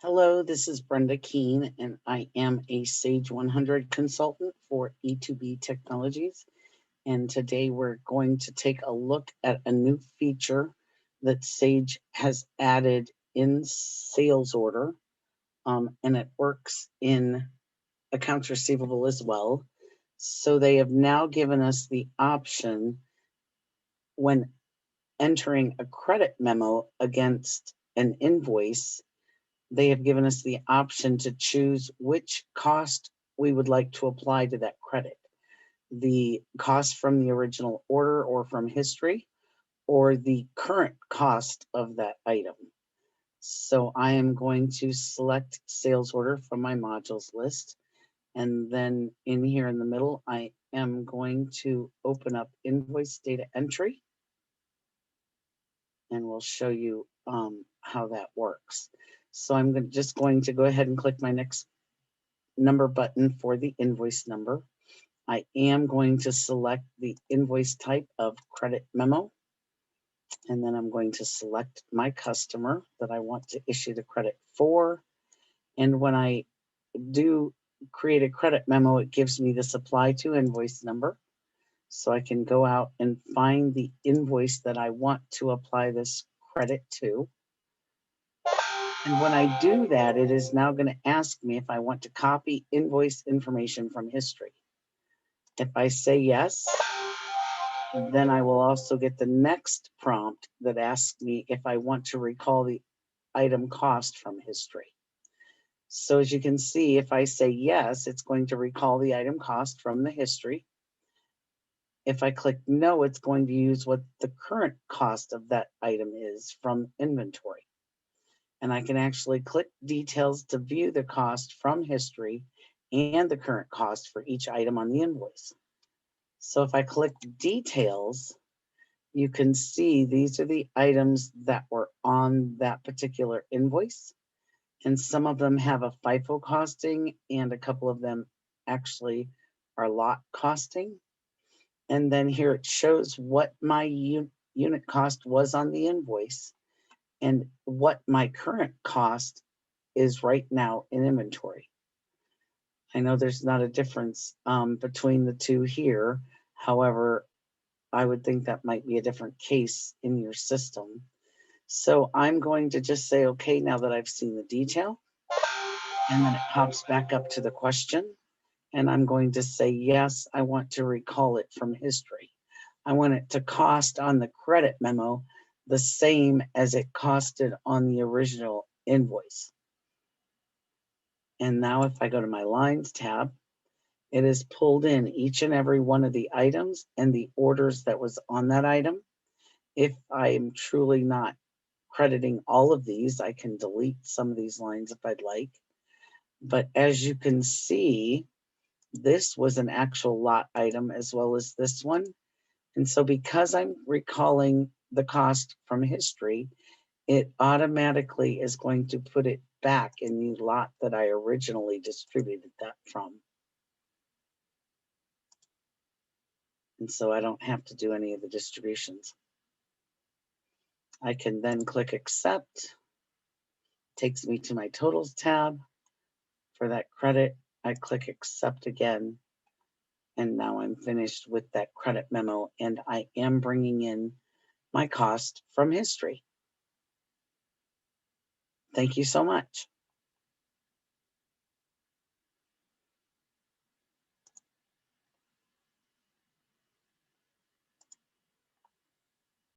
Hello, this is Brenda Keene, and I am a Sage 100 consultant for E2B Technologies. And today we're going to take a look at a new feature that Sage has added in sales order, and it works in accounts receivable as well. So they have now given us the option when entering a credit memo against an invoice. They have given us the option to choose which cost we would like to apply to that credit. The cost from the original order or from history, or the current cost of that item. So I am going to select sales order from my modules list. And then in here in the middle, I am going to open up invoice data entry, and we'll show you how that works. So I'm just going to go ahead and click my next number button for the invoice number. I am going to select the invoice type of credit memo, and then I'm going to select my customer that I want to issue the credit for. And when I do create a credit memo, it gives me this apply to invoice number. So I can go out and find the invoice that I want to apply this credit to. And when I do that, it is now going to ask me if I want to copy invoice information from history. If I say yes, then I will also get the next prompt that asks me if I want to recall the item cost from history. So as you can see, if I say yes, it's going to recall the item cost from the history. If I click no, it's going to use what the current cost of that item is from inventory. And I can actually click details to view the cost from history and the current cost for each item on the invoice. So if I click details, you can see these are the items that were on that particular invoice. And some of them have a FIFO costing, and a couple of them actually are lot costing. And then here it shows what my unit cost was on the invoice and what my current cost is right now in inventory. I know there's not a difference between the two here. However, I would think that might be a different case in your system. So I'm going to just say, okay, now that I've seen the detail, and then it pops back up to the question. And I'm going to say, yes, I want to recall it from history. I want it to cost on the credit memo the same as it costed on the original invoice. And now if I go to my lines tab, it has pulled in each and every one of the items and the orders that was on that item. If I am truly not crediting all of these, I can delete some of these lines if I'd like. But as you can see, this was an actual lot item as well as this one. And so because I'm recalling the cost from history, it automatically is going to put it back in the lot that I originally distributed that from. And so I don't have to do any of the distributions. I can then click accept, takes me to my totals tab. For that credit, I click accept again. And now I'm finished with that credit memo, and I am bringing in my cost from history. Thank you so much.